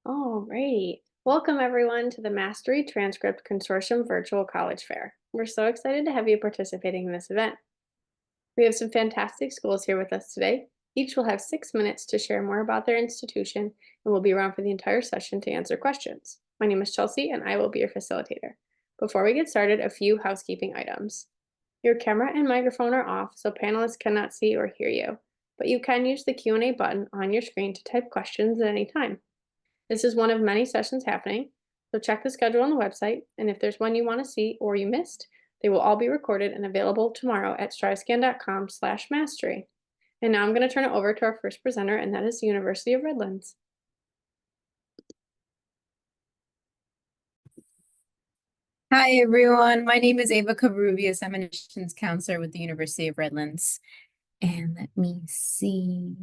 All right. Welcome everyone to the Mastery Transcript Consortium Virtual College Fair. We're so excited to have you participating in this event. We have some fantastic schools here with us today. Each will have 6 minutes to share more about their institution and will be around for the entire session to answer questions. My name is Chelsea and I will be your facilitator. Before we get started, a few housekeeping items. Your camera and microphone are off, so panelists cannot see or hear you, but you can use the Q&A button on your screen to type questions at any time. This is one of many sessions happening, so check the schedule on the website, and if there's one you want to see or you missed, they will all be recorded and available tomorrow at strivescan.com/mastery. And now I'm going to turn it over to our first presenter, and that is the University of Redlands. Hi, everyone. My name is Ava Cavruvius. I'm an admissions counselor with the University of Redlands. And let me see.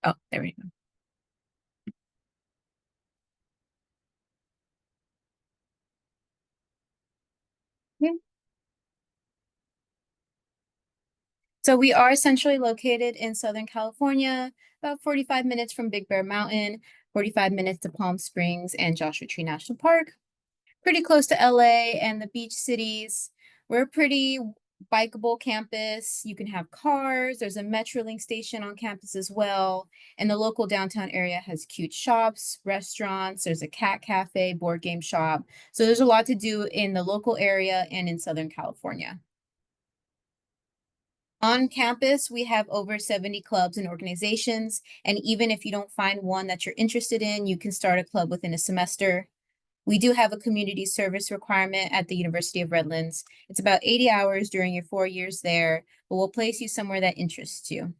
Oh, there we go. Yeah. So we are centrally located in Southern California, about 45 minutes from Big Bear Mountain, 45 minutes to Palm Springs and Joshua Tree National Park. Pretty close to LA and the beach cities. We're a pretty bikeable campus. You can have cars. There's a Metrolink station on campus as well. And the local downtown area has cute shops, restaurants. There's a cat cafe, board game shop. So there's a lot to do in the local area and in Southern California. On campus, we have over 70 clubs and organizations. And even if you don't find one that you're interested in, you can start a club within a semester. We do have a community service requirement at the University of Redlands. It's about 80 hours during your 4 years there, but we'll place you somewhere that interests you.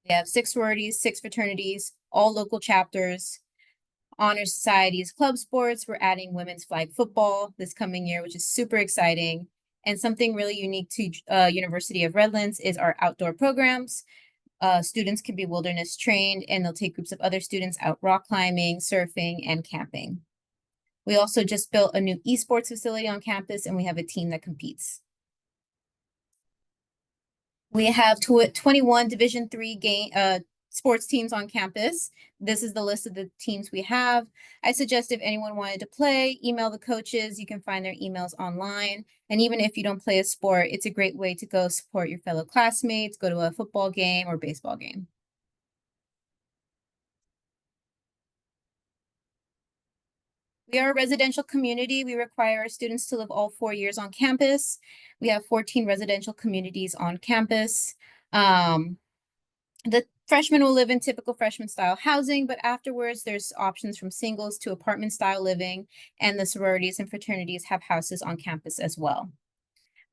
We have 6 sororities, 6 fraternities, all local chapters, honor societies, club sports. We're adding women's flag football this coming year, which is super exciting. And something really unique to University of Redlands is our outdoor programs. Students can be wilderness trained, and they'll take groups of other students out rock climbing, surfing, and camping. We also just built a new esports facility on campus, and we have a team that competes. We have 21 Division III sports teams on campus. This is the list of the teams we have. I suggest if anyone wanted to play, email the coaches. You can find their emails online. And even if you don't play a sport, it's a great way to go support your fellow classmates, go to a football game or baseball game. We are a residential community. We require our students to live all 4 years on campus. We have 14 residential communities on campus. The freshmen will live in typical freshman style housing, but afterwards there's options from singles to apartment style living, and the sororities and fraternities have houses on campus as well.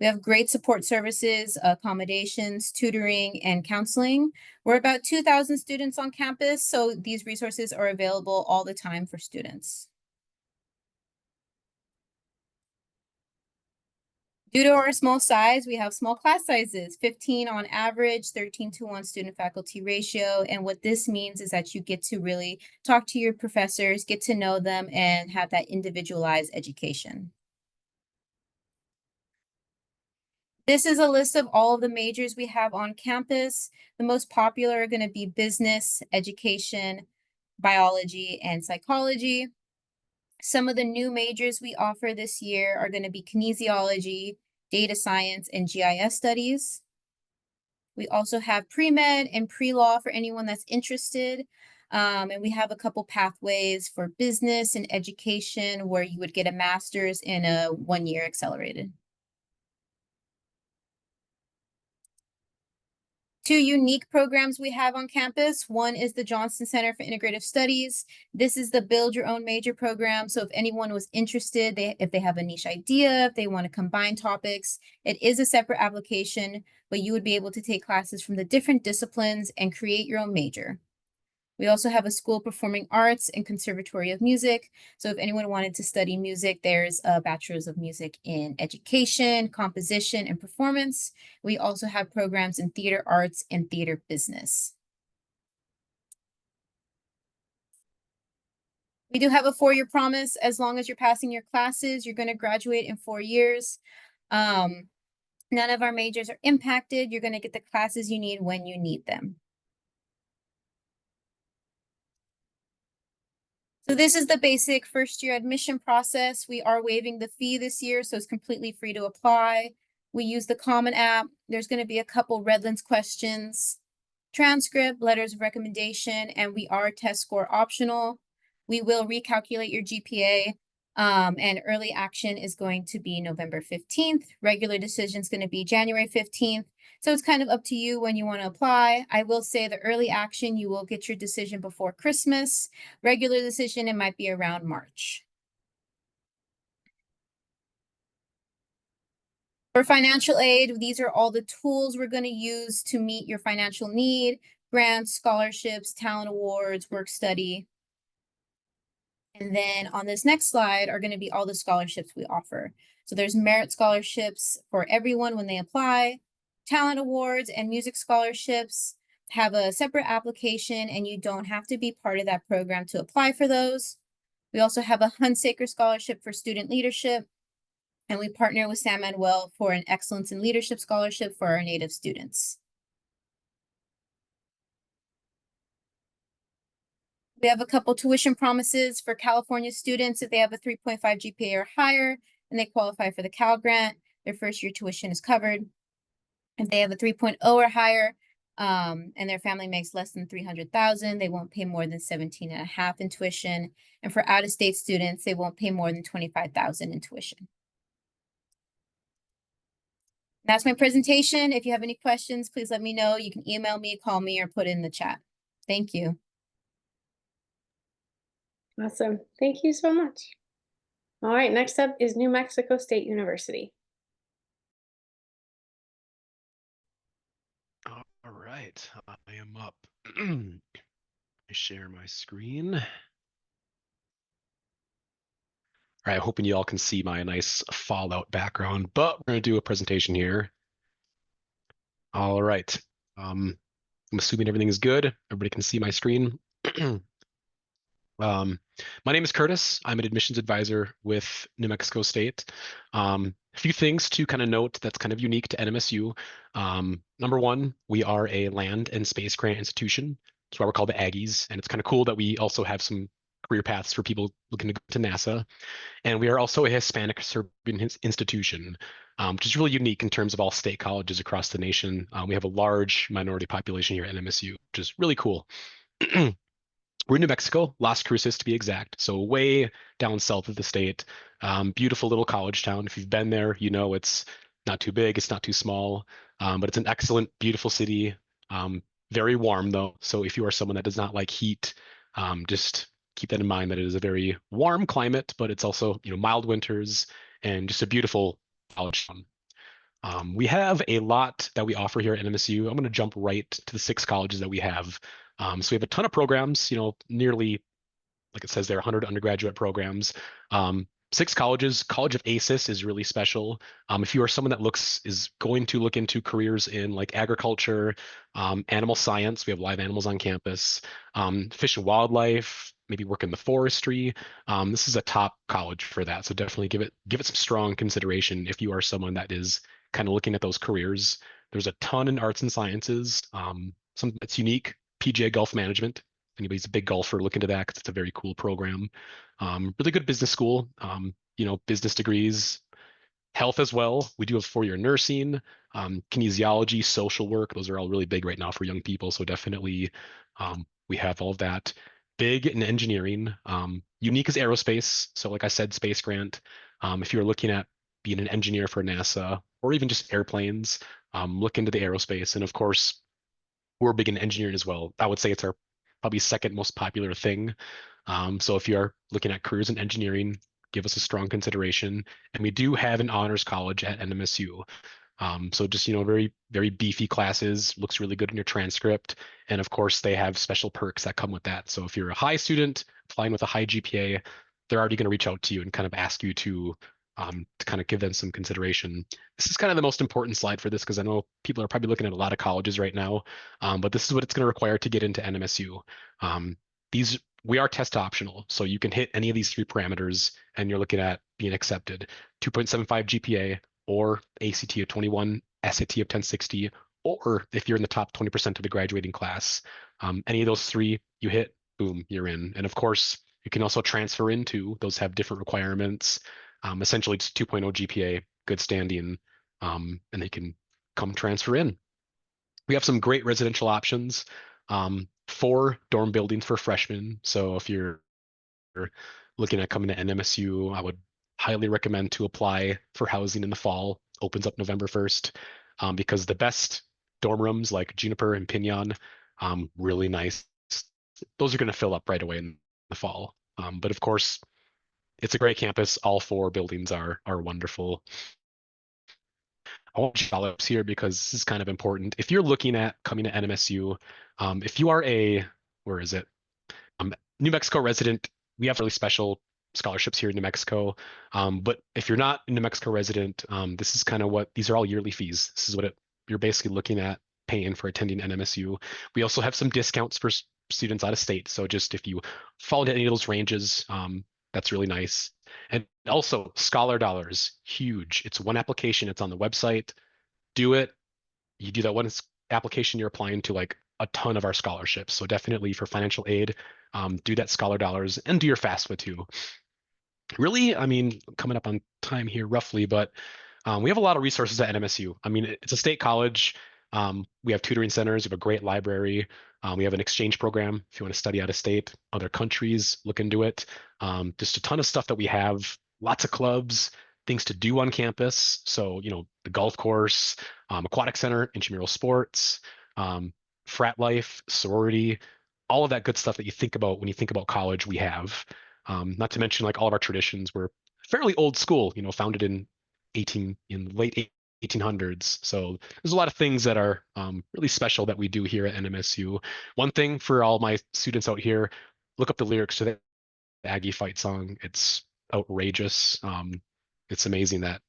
We have great support services, accommodations, tutoring, and counseling. We're about 2,000 students on campus, so these resources are available all the time for students. Due to our small size, we have small class sizes, 15 on average, 13:1 student-faculty ratio. And what this means is that you get to really talk to your professors, get to know them, and have that individualized education. This is a list of all of the majors we have on campus. The most popular are going to be business, education, biology, and psychology. Some of the new majors we offer this year are going to be kinesiology, data science, and GIS studies. We also have pre-med and pre-law for anyone that's interested. And we have a couple pathways for business and education where you would get a master's in a 1-year accelerated. 2 unique programs we have on campus. One is the Johnson Center for Integrative Studies. This is the Build Your Own Major program. So if anyone was interested, if they have a niche idea, if they want to combine topics, it is a separate application, but you would be able to take classes from the different disciplines and create your own major. We also have a School of Performing Arts and Conservatory of Music. So if anyone wanted to study music, there's a Bachelor's of Music in Education, Composition, and Performance. We also have programs in theater arts and theater business. We do have a 4-year promise. As long as you're passing your classes, you're going to graduate in 4 years. None of our majors are impacted. You're going to get the classes you need when you need them. So this is the basic first year admission process. We are waiving the fee this year, so it's completely free to apply. We use the Common App. There's going to be a couple Redlands questions, transcript, letters of recommendation, and we are test score optional. We will recalculate your GPA, and early action is going to be November 15th. Regular decision is going to be January 15th. So it's kind of up to you when you want to apply. I will say the early action, you will get your decision before Christmas. Regular decision, it might be around March. For financial aid, these are all the tools we're going to use to meet your financial need: grants, scholarships, talent awards, work study. And then on this next slide are going to be all the scholarships we offer. So there's merit scholarships for everyone when they apply. Talent awards and music scholarships have a separate application, and you don't have to be part of that program to apply for those. We also have a Hunsaker scholarship for student leadership, and we partner with San Manuel for an Excellence in Leadership scholarship for our Native students. We have a couple tuition promises for California students. If they have a 3.5 GPA or higher and they qualify for the Cal Grant, their first year tuition is covered. If they have a 3.0 or higher, and their family makes less than $300,000, they won't pay more than 17.5 in tuition. And for out-of-state students, they won't pay more than 25,000 in tuition. That's my presentation. If you have any questions, please let me know. You can email me, call me, or put it in the chat. Thank you. Awesome. Thank you so much. All right, next up is New Mexico State University. All right, I am up. I share my screen. All right, hoping you all can see my nice Fallout background, but we're going to do a presentation here. All right. I'm assuming everything is good. Everybody can see my screen. My name is Curtis. I'm an admissions advisor with New Mexico State. A few things to kind of note that's kind of unique to NMSU. Number one, we are a land and space grant institution. That's why we're called the Aggies. And it's kind of cool that we also have some career paths for people looking to go to NASA. And we are also a Hispanic Serbian institution, which is really unique in terms of all state colleges across the nation. We have a large minority population here at NMSU, which is really cool. We're in New Mexico, Las Cruces to be exact, so way down south of the state. Beautiful little college town. If you've been there, you know it's not too big, it's not too small, but it's an excellent, beautiful city. Very warm though, so if you are someone that does not like heat, just keep that in mind that it is a very warm climate, but it's also, you know, mild winters and just a beautiful college town. We have a lot that we offer here at NMSU. I'm going to jump right to the 6 colleges that we have. So we have a ton of programs, you know, nearly, like it says there, 100 undergraduate programs. 6 colleges. College of ACES is really special. If you are someone that is going to look into careers in like agriculture, animal science, we have live animals on campus, fish and wildlife, maybe work in the forestry. This is a top college for that. So definitely give it some strong consideration if you are someone that is kind of looking at those careers. There's a ton in arts and sciences. Something that's unique, PGA Golf Management. If anybody's a big golfer, look into that because it's a very cool program. Really good business school, you know, business degrees, health as well. We do have 4-year nursing, kinesiology, social work. Those are all really big right now for young people. So definitely we have all of that. Big in engineering, unique is aerospace. So like I said, space grant. If you're looking at being an engineer for NASA or even just airplanes, look into the aerospace. And of course, we're big in engineering as well. I would say it's our probably second most popular thing. So if you're looking at careers in engineering, give us a strong consideration. And we do have an honors college at NMSU. So just, you know, very, very beefy classes, looks really good in your transcript. And of course, they have special perks that come with that. So if you're a high student applying with a high GPA, they're already going to reach out to you and kind of ask you to kind of give them some consideration. This is kind of the most important slide for this because I know people are probably looking at a lot of colleges right now, but this is what it's going to require to get into NMSU. These we are test optional. So you can hit any of these three parameters and you're looking at being accepted. 2.75 GPA or ACT of 21, SAT of 1060, or if you're in the top 20% of the graduating class, any of those three you hit, boom, you're in. And of course, you can also transfer into, those have different requirements. Essentially, it's 2.0 GPA, good standing, and they can come transfer in. We have some great residential options. 4 dorm buildings for freshmen. So if you're looking at coming to NMSU, I would highly recommend to apply for housing in the fall. Opens up November 1st, because the best dorm rooms like Juniper and Pinion, really nice. Those are going to fill up right away in the fall. But of course, it's a great campus. All 4 buildings are wonderful. I want scholarships here because this is kind of important. If you're looking at coming to NMSU, if you are where is it? New Mexico resident, we have really special scholarships here in New Mexico. But if you're not a New Mexico resident, this is kind of these are all yearly fees. This is what you're basically looking at paying for attending NMSU. We also have some discounts for students out of state. So just if you fall into any of those ranges, that's really nice. And also Scholar Dollars, huge. It's one application. It's on the website. Do it. You do that one application, you're applying to like a ton of our scholarships. So definitely for financial aid, do that Scholar Dollars and do your FAFSA too. Really, I mean, coming up on time here roughly, but we have a lot of resources at NMSU. I mean, it's a state college. We have tutoring centers, we have a great library. We have an exchange program if you want to study out of state, other countries, look into it. Just a ton of stuff that we have, lots of clubs, things to do on campus. So, the golf course, aquatic center, intramural sports, frat life, sorority, all of that good stuff that you think about when you think about college, we have. Not to mention like all of our traditions. We're fairly old school, founded in the late 1800s. So there's a lot of things that are really special that we do here at NMSU. One thing for all my students out here, look up the lyrics to the Aggie fight song. It's outrageous. It's amazing that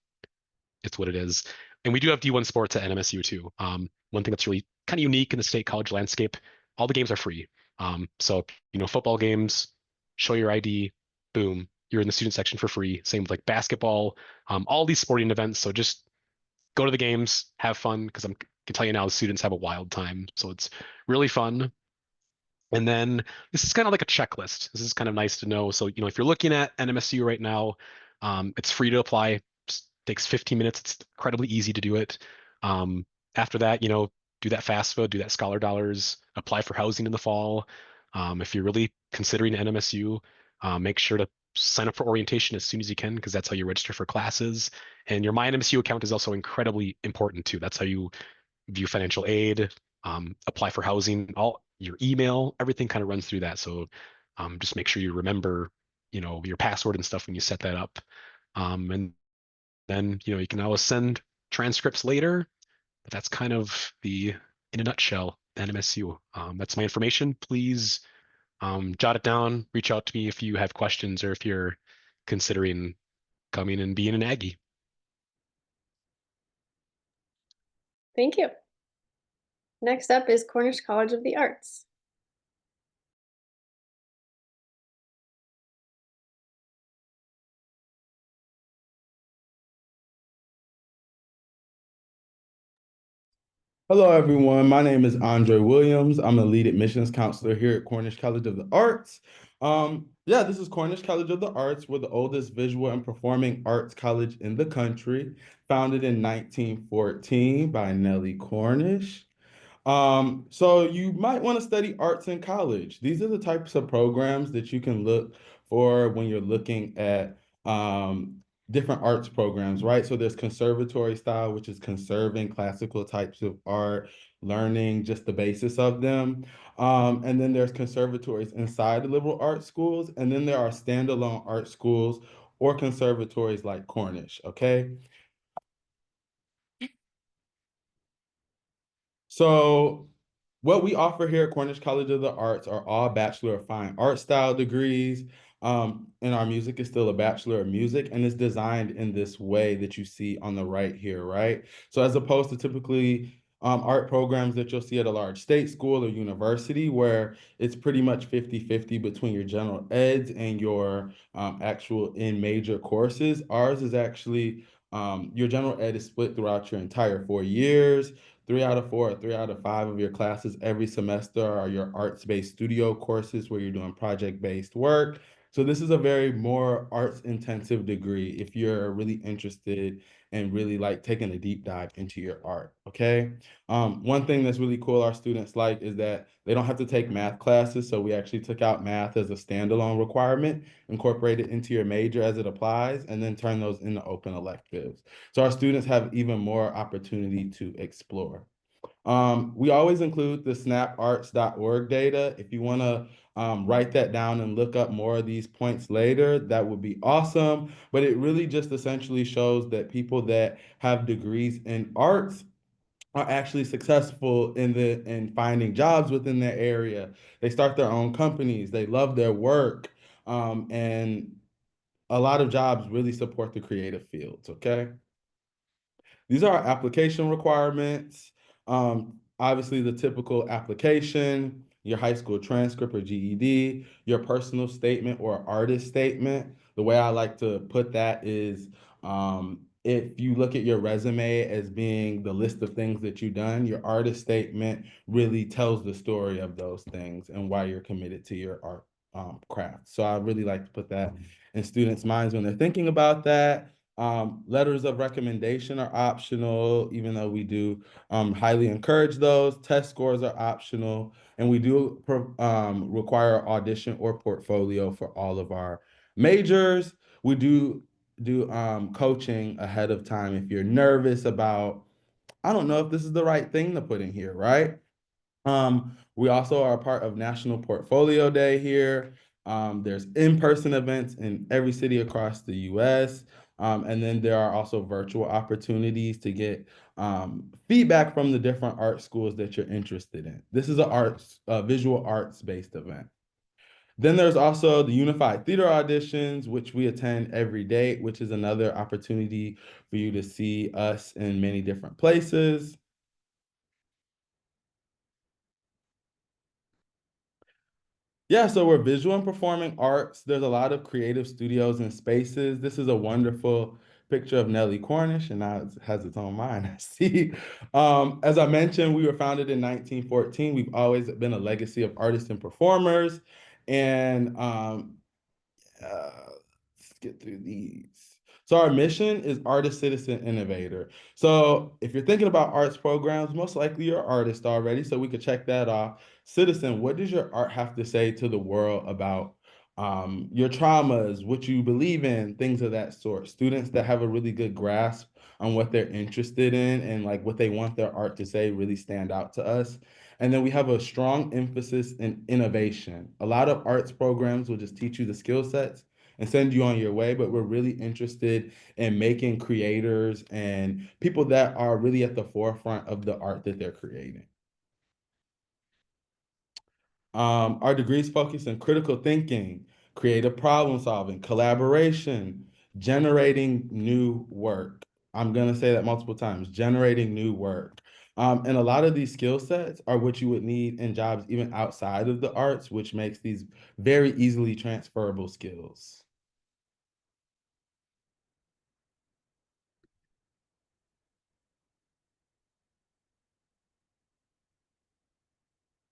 it's what it is. And we do have D1 sports at NMSU too. One thing that's really kind of unique in the state college landscape, all the games are free. So, football games, show your ID, boom, you're in the student section for free. Same with like basketball, all these sporting events. So just go to the games, have fun, because I can tell you now the students have a wild time. So it's really fun. And then this is kind of like a checklist. This is kind of nice to know. So, if you're looking at NMSU right now, it's free to apply. Takes 15 minutes. It's incredibly easy to do it. After that, do that FAFSA, do that Scholar Dollars, apply for housing in the fall. If you're really considering NMSU, make sure to sign up for orientation as soon as you can, because that's how you register for classes. And your My NMSU account is also incredibly important too. That's how you view financial aid, apply for housing, all your email, everything kind of runs through that. So just make sure you remember, your password and stuff when you set that up. And then, you can always send transcripts later, but that's kind of in a nutshell, NMSU. That's my information. Please jot it down, reach out to me if you have questions or if you're considering coming and being an Aggie. Thank you. Next up is Cornish College of the Arts. Hello, everyone. My name is Andre Williams. I'm a lead admissions counselor here at Cornish College of the Arts. This is Cornish College of the Arts. We're the oldest visual and performing arts college in the country, founded in 1914 by Nellie Cornish. So you might want to study arts in college. These are the types of programs that you can look for when you're looking at different arts programs, right? So there's conservatory style, which is conserving classical types of art, learning just the basis of them. And then there's conservatories inside the liberal arts schools. And then there are standalone art schools or conservatories like Cornish, okay? So what we offer here at Cornish College of the Arts are all Bachelor of Fine Art style degrees. And our music is still a Bachelor of Music, and it's designed in this way that you see on the right here, right? So as opposed to typically art programs that you'll see at a large state school or university where it's pretty much 50-50 between your general eds and your actual in major courses. Ours is actually your general ed is split throughout your entire 4 years. 3 out of 4 or 3 out of 5 of your classes every semester are your arts-based studio courses where you're doing project-based work. So this is a very more arts intensive degree if you're really interested and really like taking a deep dive into your art, okay? One thing that's really cool our students like is that they don't have to take math classes. So we actually took out math as a standalone requirement, incorporate it into your major as it applies, and then turn those into open electives. So our students have even more opportunity to explore. We always include the snaparts.org data. If you want to write that down and look up more of these points later, that would be awesome. But it really just essentially shows that people that have degrees in arts are actually successful in finding jobs within their area. They start their own companies. They love their work. And a lot of jobs really support the creative fields, okay? These are our application requirements. Obviously, the typical application, your high school transcript or GED, your personal statement or artist statement. The way I like to put that is if you look at your resume as being the list of things that you've done, your artist statement really tells the story of those things and why you're committed to your art craft. So I really like to put that in students' minds when they're thinking about that. Letters of recommendation are optional, even though we do highly encourage those. Test scores are optional, and we do require audition or portfolio for all of our majors. We do coaching ahead of time if you're nervous about, I don't know if this is the right thing to put in here, right? We also are a part of National Portfolio Day here. There's in-person events in every city across the US. And then there are also virtual opportunities to get feedback from the different art schools that you're interested in. This is a visual arts based event. Then there's also the Unified Theater auditions, which we attend every day, which is another opportunity for you to see us in many different places. Yeah, so we're visual and performing arts. There's a lot of creative studios and spaces. This is a wonderful picture of Nellie Cornish, and now it has its own mind, I see. As I mentioned, we were founded in 1914. We've always been a legacy of artists and performers. And let's get through these. So our mission is artist, citizen, innovator. So if you're thinking about arts programs, most likely you're an artist already, so we could check that off. Citizen, what does your art have to say to the world about your traumas, what you believe in, things of that sort? Students that have a really good grasp on what they're interested in and like what they want their art to say really stand out to us. And then we have a strong emphasis in innovation. A lot of arts programs will just teach you the skill sets and send you on your way, but we're really interested in making creators and people that are really at the forefront of the art that they're creating. Our degrees focus on critical thinking, creative problem solving, collaboration, generating new work. I'm going to say that multiple times, generating new work. And a lot of these skill sets are what you would need in jobs even outside of the arts, which makes these very easily transferable skills.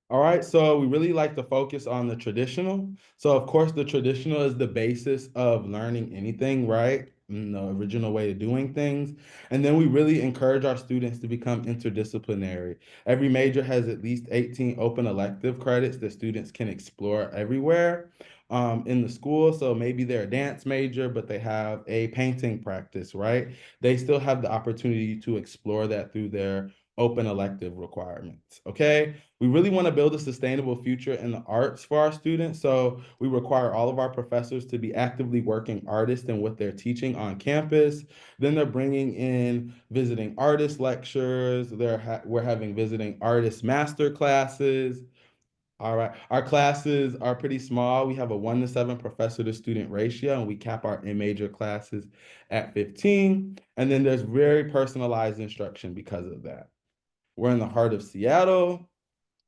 All right, so we really like to focus on the traditional. So of course, the traditional is the basis of learning anything, right? The original way of doing things. And then we really encourage our students to become interdisciplinary. Every major has at least 18 open elective credits that students can explore everywhere in the school. So maybe they're a dance major, but they have a painting practice, right? They still have the opportunity to explore that through their open elective requirements, okay? We really want to build a sustainable future in the arts for our students. So we require all of our professors to be actively working artists in what they're teaching on campus. Then they're bringing in visiting artist lectures. We're having visiting artist master classes. All right. Our classes are pretty small. We have a 1-to-7 professor to student ratio, and we cap our in major classes at 15. And then there's very personalized instruction because of that. We're in the heart of Seattle.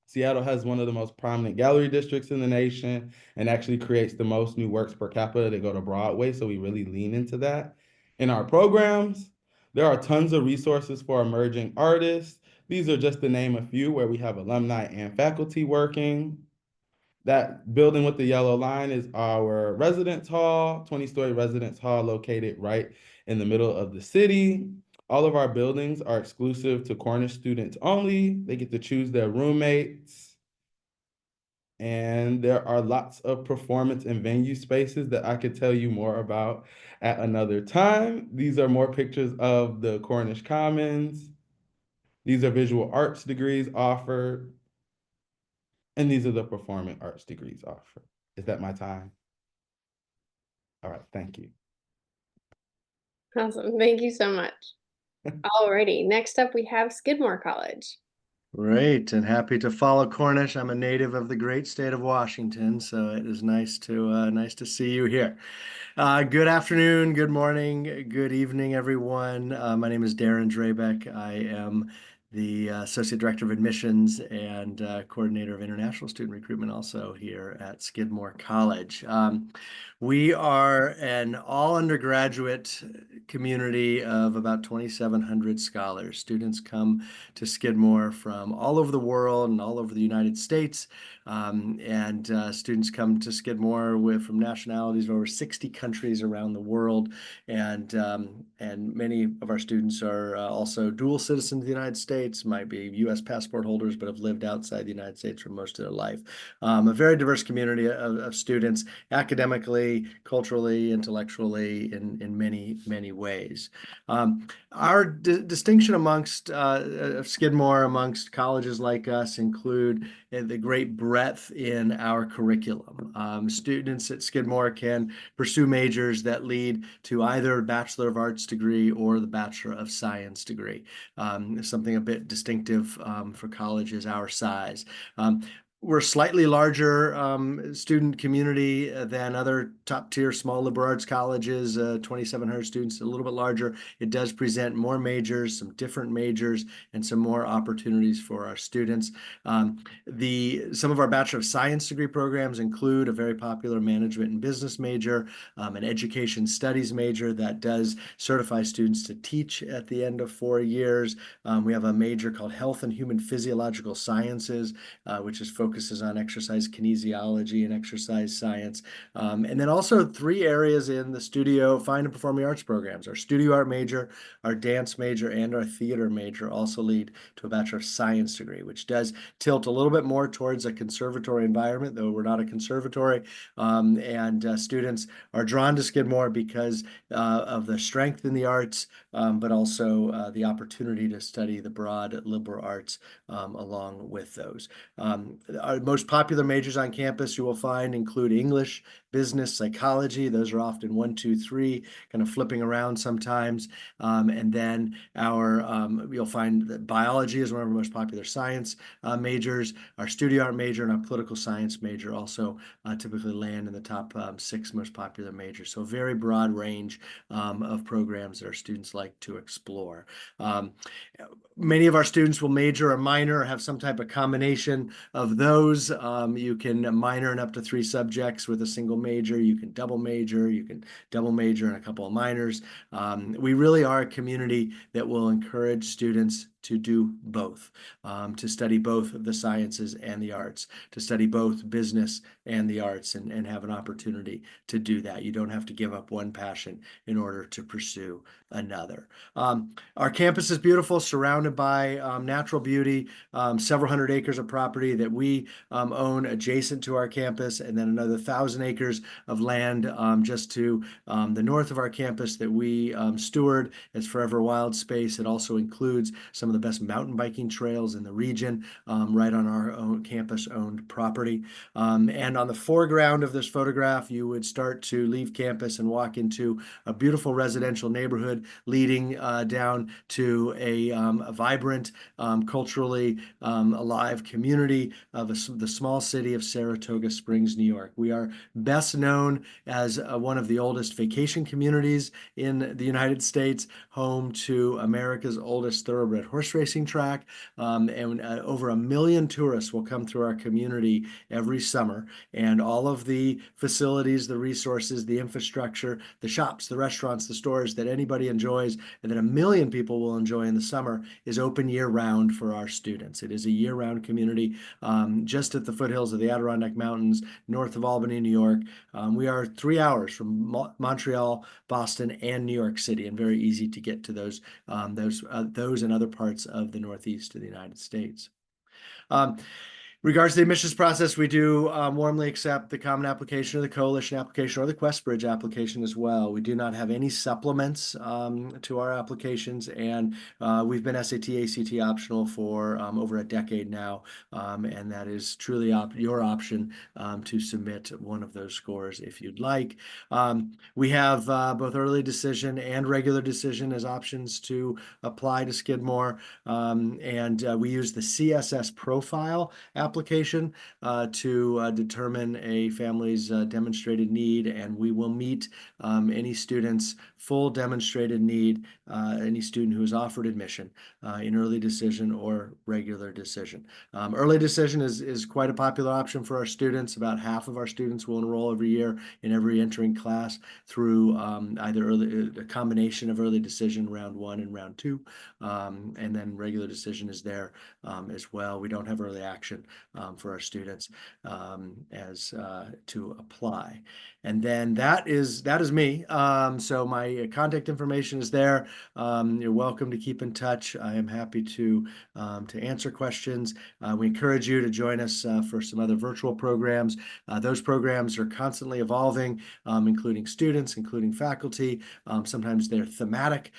Seattle has one of the most prominent gallery districts in the nation and actually creates the most new works per capita that go to Broadway. So we really lean into that. In our programs, there are tons of resources for emerging artists. These are just to name a few where we have alumni and faculty working. That building with the yellow line is our residence hall, 20-story residence hall located right in the middle of the city. All of our buildings are exclusive to Cornish students only. They get to choose their roommates. And there are lots of performance and venue spaces that I could tell you more about at another time. These are more pictures of the Cornish Commons. These are visual arts degrees offered. And these are the performing arts degrees offered. Is that my time? All right, thank you. Awesome. Thank you so much. Alrighty, next up we have Skidmore College. Great, and happy to follow Cornish. I'm a native of the great state of Washington, so it is nice to see you here. Good afternoon, good morning, good evening, everyone. My name is Darren Drabeck. I am the Associate Director of Admissions and Coordinator of International Student Recruitment also here at Skidmore College. We are an all undergraduate community of about 2,700 scholars. Students come to Skidmore from all over the world and all over the United States. Students come to Skidmore from nationalities of over 60 countries around the world. And many of our students are also dual citizens of the United States, might be U.S. passport holders, but have lived outside the United States for most of their life. A very diverse community of students, academically, culturally, intellectually, in many, many ways. Our distinction amongst Skidmore, amongst colleges like us, include the great breadth in our curriculum. Students at Skidmore can pursue majors that lead to either a Bachelor of Arts degree or the Bachelor of Science degree. Something a bit distinctive for colleges our size. We're a slightly larger student community than other top-tier small liberal arts colleges, 2,700 students, a little bit larger. It does present more majors, some different majors, and some more opportunities for our students. Some of our Bachelor of Science degree programs include a very popular management and business major, an education studies major that does certify students to teach at the end of 4 years. We have a major called Health and Human Physiological Sciences, which focuses on exercise kinesiology and exercise science. And then also 3 areas in the studio fine and performing arts programs. Our studio art major, our dance major, and our theater major also lead to a Bachelor of Science degree, which does tilt a little bit more towards a conservatory environment, though we're not a conservatory. Students are drawn to Skidmore because of the strength in the arts, but also the opportunity to study the broad liberal arts along with those. Our most popular majors on campus you will find include English, business, psychology. Those are often 1, 2, 3, kind of flipping around sometimes. And then you'll find that biology is one of our most popular science majors. Our studio art major and our political science major also typically land in the top 6 most popular majors. So a very broad range of programs that our students like to explore. Many of our students will major or minor or have some type of combination of those. You can minor in up to 3 subjects with a single major. You can double major. You can double major in a couple of minors. We really are a community that will encourage students to do both, to study both the sciences and the arts, to study both business and the arts, and have an opportunity to do that. You don't have to give up one passion in order to pursue another. Our campus is beautiful, surrounded by natural beauty, several hundred acres of property that we own adjacent to our campus, and then another 1,000 acres of land just to the north of our campus that we steward as Forever Wild Space. It also includes some of the best mountain biking trails in the region, right on our own campus-owned property. And on the foreground of this photograph, you would start to leave campus and walk into a beautiful residential neighborhood leading down to a vibrant, culturally alive community of the small city of Saratoga Springs, New York. We are best known as one of the oldest vacation communities in the United States, home to America's oldest thoroughbred horse horse racing track, and over 1 million tourists will come through our community every summer, and all of the facilities, the resources, the infrastructure, the shops, the restaurants, the stores that anybody enjoys and that 1 million people will enjoy in the summer is open year-round for our students. It is a year-round community just at the foothills of the Adirondack Mountains, north of Albany, New York. We are 3 hours from Montreal, Boston, and New York City, and very easy to get to those and other parts of the Northeast of the United States. Regards to the admissions process, we do warmly accept the common application or the coalition application or the QuestBridge application as well. We do not have any supplements to our applications, and we've been SAT, ACT optional for over a decade now, and that is truly your option to submit one of those scores if you'd like. We have both early decision and regular decision as options to apply to Skidmore, and we use the CSS profile application to determine a family's demonstrated need, and we will meet any student's full demonstrated need, any student who is offered admission in early decision or regular decision. Early decision is quite a popular option for our students. About half of our students will enroll every year in every entering class through either a combination of early decision round 1 and round 2, and then regular decision is there as well. We don't have early action for our students as to apply. And then that is me. So my contact information is there. You're welcome to keep in touch. I am happy to answer questions. We encourage you to join us for some other virtual programs. Those programs are constantly evolving, including students, including faculty. Sometimes they're thematic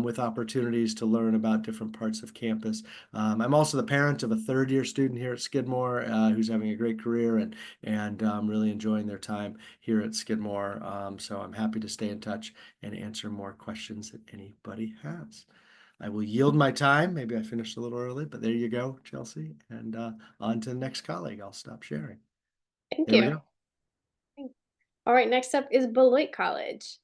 with opportunities to learn about different parts of campus. I'm also the parent of a third-year student here at Skidmore who's having a great career and really enjoying their time here at Skidmore. So I'm happy to stay in touch and answer more questions that anybody has. I will yield my time. Maybe I finished a little early, but there you go, Chelsea. And on to the next colleague. I'll stop sharing. Thank There we you. go. All right, next up is Beloit College.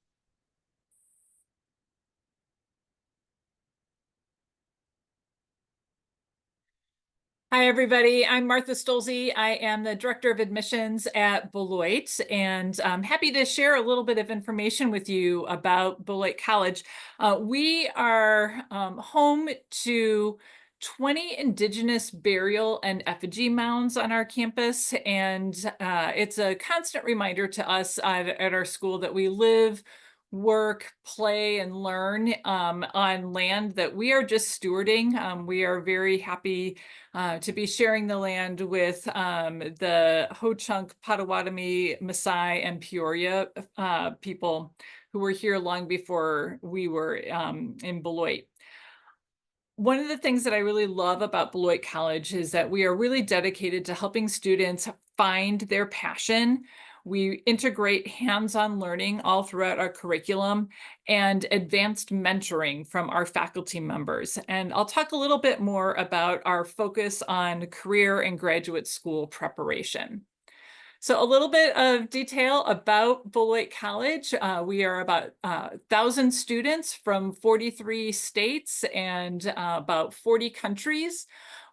Hi, everybody. I'm Martha Stolze. I am the Director of Admissions at Beloit, and I'm happy to share a little bit of information with you about Beloit College. We are home to 20 Indigenous burial and effigy mounds on our campus, and it's a constant reminder to us at our school that we live, work, play, and learn on land that we are just stewarding. We are very happy to be sharing the land with the Ho-Chunk, Potawatomi, Maasai, and Peoria people who were here long before we were in Beloit. One of the things that I really love about Beloit College is that we are really dedicated to helping students find their passion. We integrate hands-on learning all throughout our curriculum and advanced mentoring from our faculty members. And I'll talk a little bit more about our focus on career and graduate school preparation. So a little bit of detail about Beloit College. We are about 1,000 students from 43 states and about 40 countries.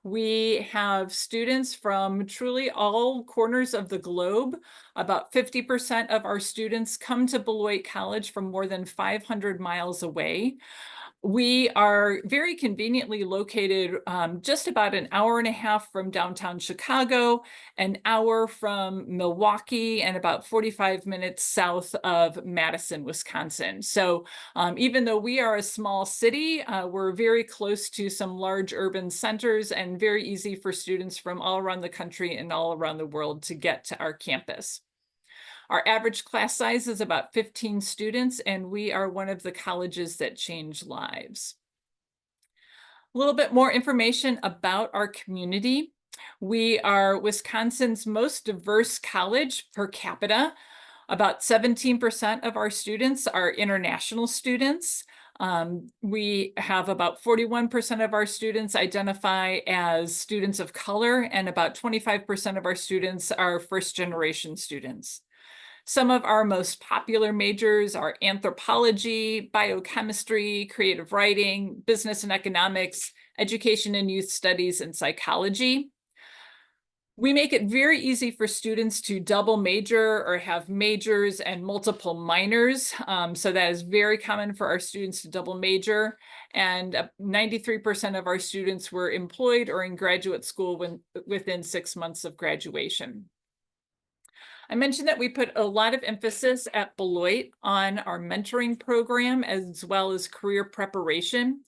We have students from truly all corners of the globe. About 50% of our students come to Beloit College from more than 500 miles away. We are very conveniently located just about an hour and a half from downtown Chicago, an hour from Milwaukee, and about 45 minutes south of Madison, Wisconsin. So even though we are a small city, we're very close to some large urban centers and very easy for students from all around the country and all around the world to get to our campus. Our average class size is about 15 students, and we are one of the colleges that change lives. A little bit more information about our community. We are Wisconsin's most diverse college per capita. About 17% of our students are international students. We have about 41% of our students identify as students of color, and about 25% of our students are first-generation students. Some of our most popular majors are anthropology, biochemistry, creative writing, business and economics, education and youth studies, and psychology. We make it very easy for students to double major or have majors and multiple minors. So that is very common for our students to double major. And 93% of our students were employed or in graduate school within 6 months of graduation. I mentioned that we put a lot of emphasis at Beloit on our mentoring program as well as career preparation.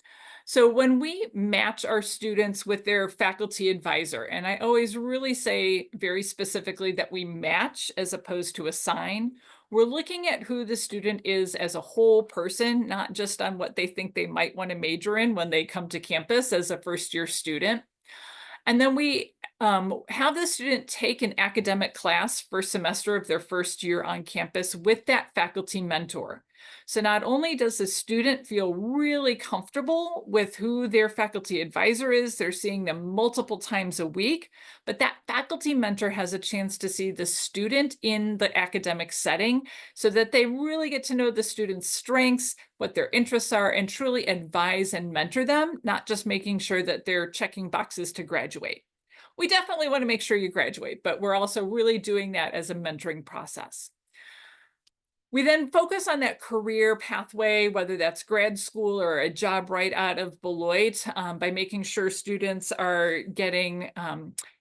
So when we match our students with their faculty advisor, and I always really say very specifically that we match as opposed to assign, we're looking at who the student is as a whole person, not just on what they think they might want to major in when they come to campus as a first-year student. And then we have the student take an academic class first semester of their first year on campus with that faculty mentor. So not only does the student feel really comfortable with who their faculty advisor is, they're seeing them multiple times a week, but that faculty mentor has a chance to see the student in the academic setting so that they really get to know the student's strengths, what their interests are, and truly advise and mentor them, not just making sure that they're checking boxes to graduate. We definitely want to make sure you graduate, but we're also really doing that as a mentoring process. We then focus on that career pathway, whether that's grad school or a job right out of Beloit, by making sure students are getting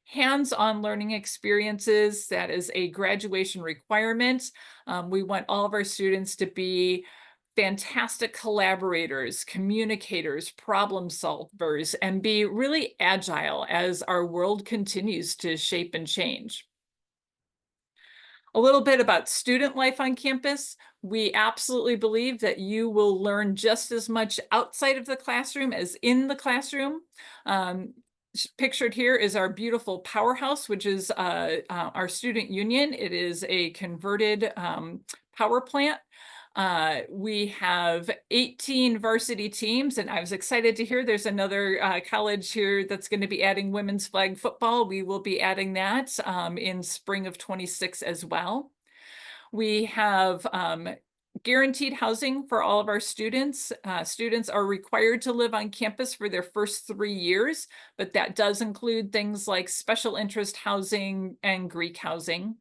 hands-on learning experiences. That is a graduation requirement. We want all of our students to be fantastic collaborators, communicators, problem solvers, and be really agile as our world continues to shape and change. A little bit about student life on campus. We absolutely believe that you will learn just as much outside of the classroom as in the classroom. Pictured here is our beautiful powerhouse, which is our student union. It is a converted power plant. We have 18 varsity teams, and I was excited to hear there's another college here that's going to be adding women's flag football. We will be adding that in spring of 26 as well. We have guaranteed housing for all of our students. Students are required to live on campus for their first 3 years, but that does include things like special interest housing and Greek housing.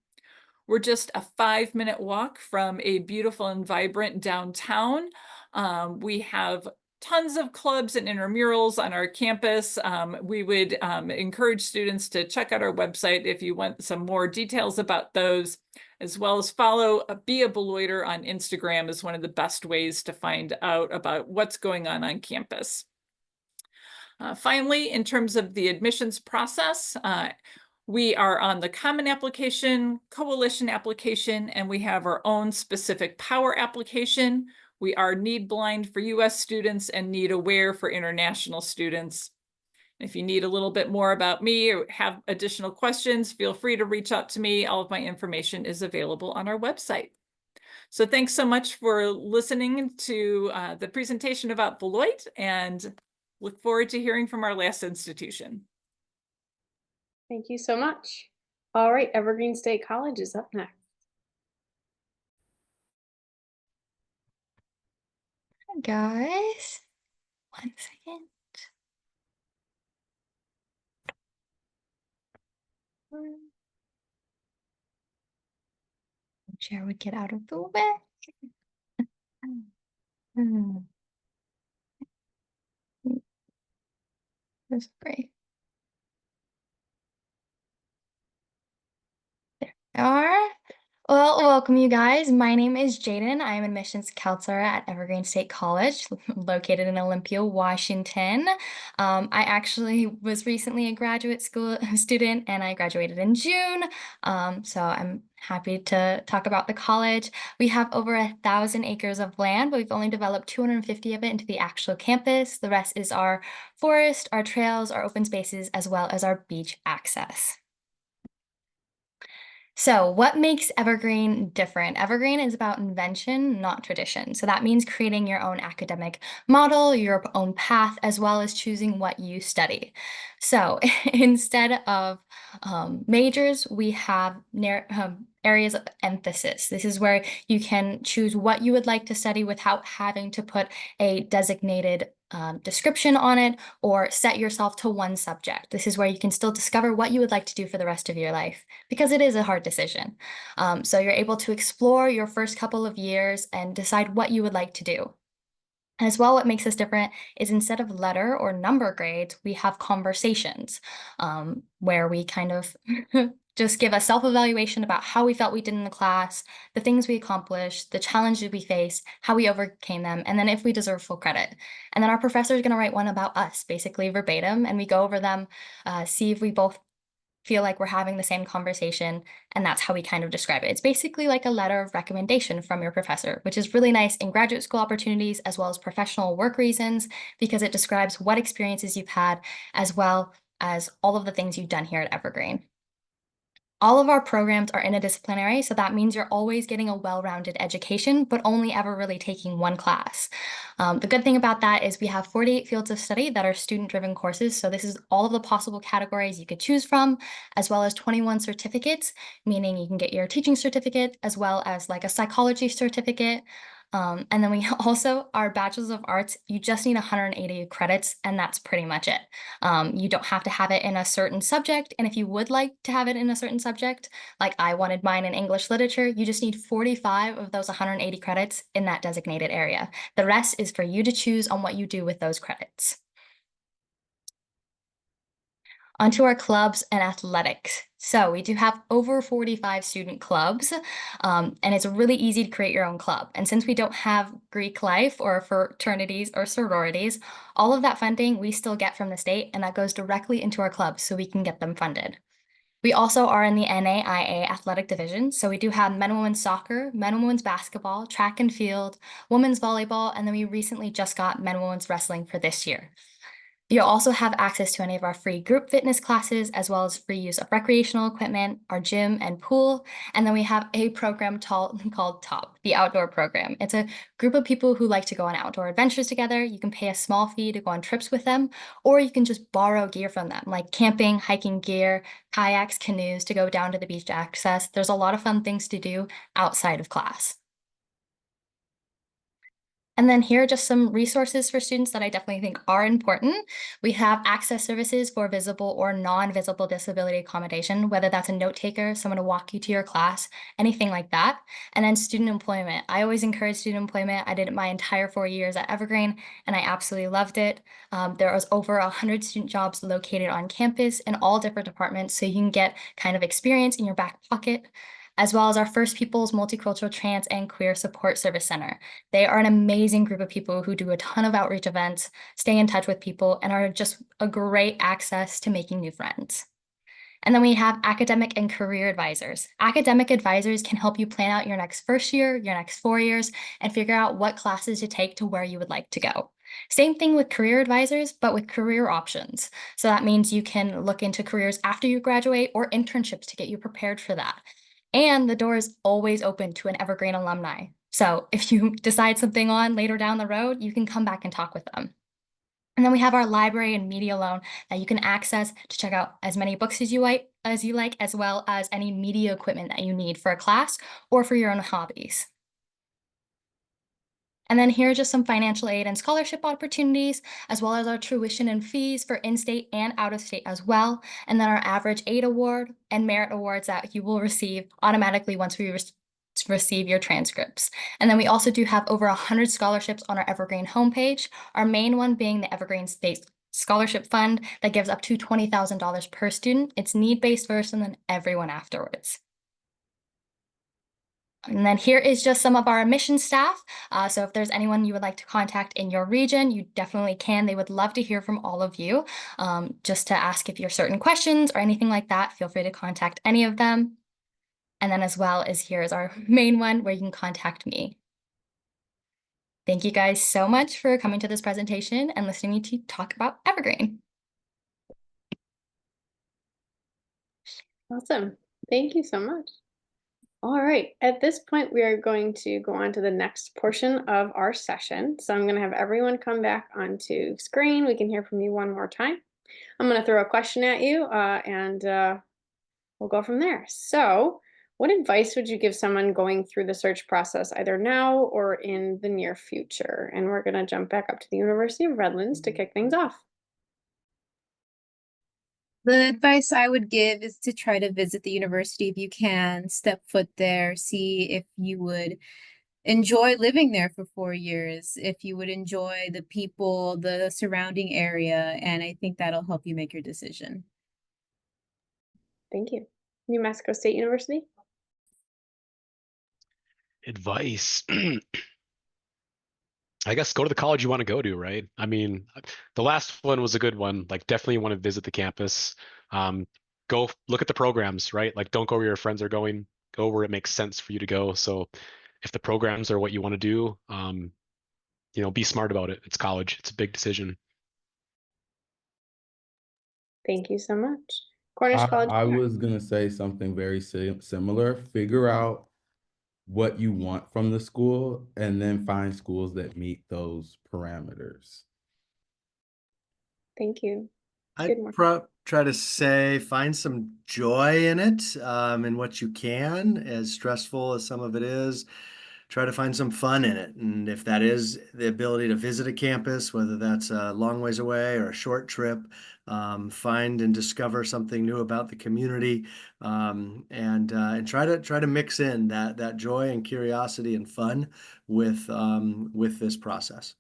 We're just a 5-minute walk from a beautiful and vibrant downtown. We have tons of clubs and intramurals on our campus. We would encourage students to check out our website if you want some more details about those, as well as follow Be a Beloiter on Instagram is one of the best ways to find out about what's going on campus. Finally, in terms of the admissions process, we are on the Common Application, Coalition Application, and we have our own specific Power Application. We are need blind for US students and need aware for international students. If you need a little bit more about me or have additional questions, feel free to reach out to me. All of my information is available on our website. So thanks so much for listening to the presentation about Beloit, and look forward to hearing from our last institution. Thank you so much. All right, Evergreen State College is up next. Hi guys, 1 second. Chair would get out of the way. That's great. There we are. Well, welcome you guys. My name is Jaden. I am an admissions counselor at Evergreen State College, located in Olympia, Washington. I actually was recently a graduate school student and I graduated in June. So I'm happy to talk about the college. We have over 1,000 acres of land, but we've only developed 250 of it into the actual campus. The rest is our forest, our trails, our open spaces, as well as our beach access. So what makes Evergreen different? Evergreen is about invention, not tradition. So that means creating your own academic model, your own path, as well as choosing what you study. So instead of majors, we have areas of emphasis. This is where you can choose what you would like to study without having to put a designated description on it, or set yourself to one subject. This is where you can still discover what you would like to do for the rest of your life, because it is a hard decision. So you're able to explore your first couple of years and decide what you would like to do. As well, what makes us different is instead of letter or number grades, we have conversations, where we kind of just give a self-evaluation about how we felt we did in the class, the things we accomplished, the challenges we faced, how we overcame them, and then if we deserve full credit. And then our professor is going to write one about us, basically verbatim, and we go over them, see if we both feel like we're having the same conversation, and that's how we kind of describe it. It's basically like a letter of recommendation from your professor, which is really nice in graduate school opportunities as well as professional work reasons, because it describes what experiences you've had as well as all of the things you've done here at Evergreen. All of our programs are interdisciplinary, so that means you're always getting a well-rounded education, but only ever really taking one class. The good thing about that is we have 48 fields of study that are student-driven courses, so this is all of the possible categories you could choose from, as well as 21 certificates, meaning you can get your teaching certificate, as well as like a psychology certificate. And then we also, our Bachelor's of Arts, you just need 180 credits, and that's pretty much it. You don't have to have it in a certain subject, and if you would like to have it in a certain subject, like I wanted mine in English literature, you just need 45 of those 180 credits in that designated area. The rest is for you to choose on what you do with those credits. Onto our clubs and athletics. So we do have over 45 student clubs, and it's really easy to create your own club. And since we don't have Greek life or fraternities or sororities, all of that funding we still get from the state, and that goes directly into our clubs so we can get them funded. We also are in the NAIA athletic division. So we do have men and women's soccer, men and women's basketball, track and field, women's volleyball, and then we recently just got men and women's wrestling for this year. You'll also have access to any of our free group fitness classes, as well as free use of recreational equipment, our gym and pool. And then we have a program called TOP, the outdoor program. It's a group of people who like to go on outdoor adventures together. You can pay a small fee to go on trips with them, or you can just borrow gear from them, like camping, hiking gear, kayaks, canoes to go down to the beach to access. There's a lot of fun things to do outside of class. And then here are just some resources for students that I definitely think are important. We have access services for visible or non-visible disability accommodation, whether that's a note taker, someone to walk you to your class, anything like that. And then student employment. I always encourage student employment. I did it my entire 4 years at Evergreen, and I absolutely loved it. There was over 100 student jobs located on campus in all different departments, so you can get kind of experience in your back pocket, as well as our First Peoples Multicultural Trans and Queer Support Service Center. They are an amazing group of people who do a ton of outreach events, stay in touch with people, and are just a great access to making new friends. And then we have academic and career advisors. Academic advisors can help you plan out your next first year, your next 4 years, and figure out what classes to take to where you would like to go. Same thing with career advisors, but with career options. So that means you can look into careers after you graduate or internships to get you prepared for that. And the door is always open to an Evergreen alumni. So if you decide something on later down the road, you can come back and talk with them. And then we have our library and media loan that you can access to check out as many books as you like, as well as any media equipment that you need for a class or for your own hobbies. And then here are just some financial aid and scholarship opportunities, as well as our tuition and fees for in-state and out-of-state as well. And then our average aid award and merit awards that you will receive automatically once we receive your transcripts. And then we also do have over 100 scholarships on our Evergreen homepage, our main one being the Evergreen State Scholarship Fund that gives up to $20,000 per student. It's need-based first and then everyone afterwards. And then here is just some of our admissions staff. So if there's anyone you would like to contact in your region, you definitely can. They would love to hear from all of you. Just to ask if you have certain questions or anything like that, feel free to contact any of them. And then as well as here is our main one where you can contact me. Thank you guys so much for coming to this presentation and listening to me talk about Evergreen. Awesome. Thank you so much. All right, at this point, we are going to go on to the next portion of our session. So I'm going to have everyone come back onto screen. We can hear from you one more time. I'm going to throw a question at you and we'll go from there. So What advice would you give someone going through the search process, either now or in the near future? And we're going to jump back up to the University of Redlands to kick things off. The advice I would give is to try to visit the university if you can, step foot there, see if you would enjoy living there for 4 years, if you would enjoy the people, the surrounding area, and I think that'll help you make your decision. Thank you. New Mexico State University. Advice. I guess go to the college you want to go to, right? I mean, the last one was a good one. Like, definitely want to visit the campus. Go look at the programs, right? Like, don't go where your friends are going. Go where it makes sense for you to go. So, if the programs are what you want to do, be smart about it. It's college. It's a big decision. Thank you so much. Cornish College. I was gonna say something very similar. Figure out what you want from the school and then find schools that meet those parameters. Thank you. I'd try to say find some joy in it, in what you can, as stressful as some of it is. Try to find some fun in it. And if that is the ability to visit a campus, whether that's a long ways away or a short trip, find and discover something new about the community, and try to mix in that joy and curiosity and fun with this process.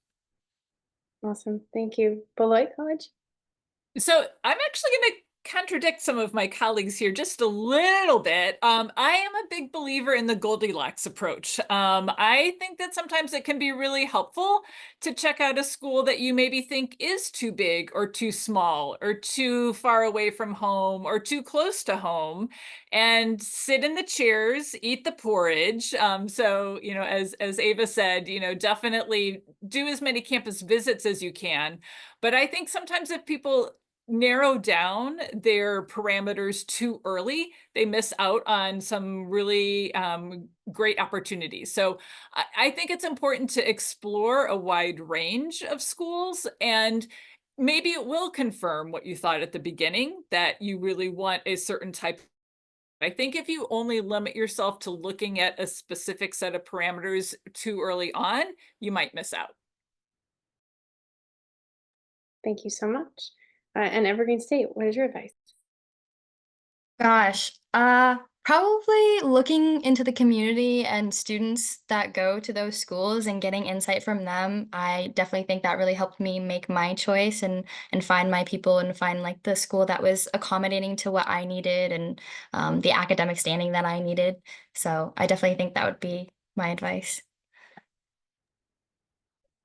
Awesome. Thank you. Beloit College. So I'm actually going to contradict some of my colleagues here just a little bit. I am a big believer in the Goldilocks approach. I think that sometimes it can be really helpful to check out a school that you maybe think is too big or too small or too far away from home or too close to home, and sit in the chairs, eat the porridge. So, as Ava said, definitely do as many campus visits as you can. But I think sometimes if people narrow down their parameters too early, they miss out on some really great opportunities. So I think it's important to explore a wide range of schools, and maybe it will confirm what you thought at the beginning, that you really want a certain type. I think if you only limit yourself to looking at a specific set of parameters too early on, you might miss out. Thank you so much. And Evergreen State, what is your advice? Gosh, probably looking into the community and students that go to those schools and getting insight from them. I definitely think that really helped me make my choice and find my people and find like the school that was accommodating to what I needed and the academic standing that I needed. So I definitely think that would be my advice.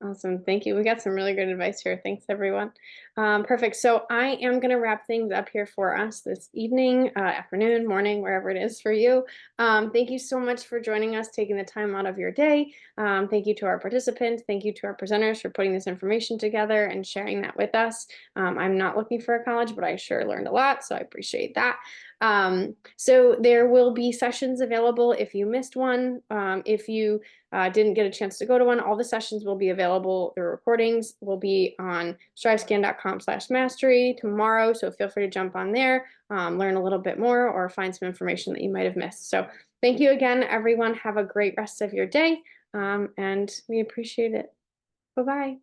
Awesome. Thank you. We got some really good advice here. Thanks, everyone. Perfect. So I am going to wrap things up here for us this evening, afternoon, morning, wherever it is for you. Thank you so much for joining us, taking the time out of your day. Thank you to our participants. Thank you to our presenters for putting this information together and sharing that with us. I'm not looking for a college, but I sure learned a lot, so I appreciate that. So there will be sessions available if you missed one. If you didn't get a chance to go to one, all the sessions will be available. The recordings will be on strivescan.com/mastery tomorrow. So feel free to jump on there, learn a little bit more, or find some information that you might have missed. So thank you again, everyone. Have a great rest of your day. And we appreciate it. Bye-bye.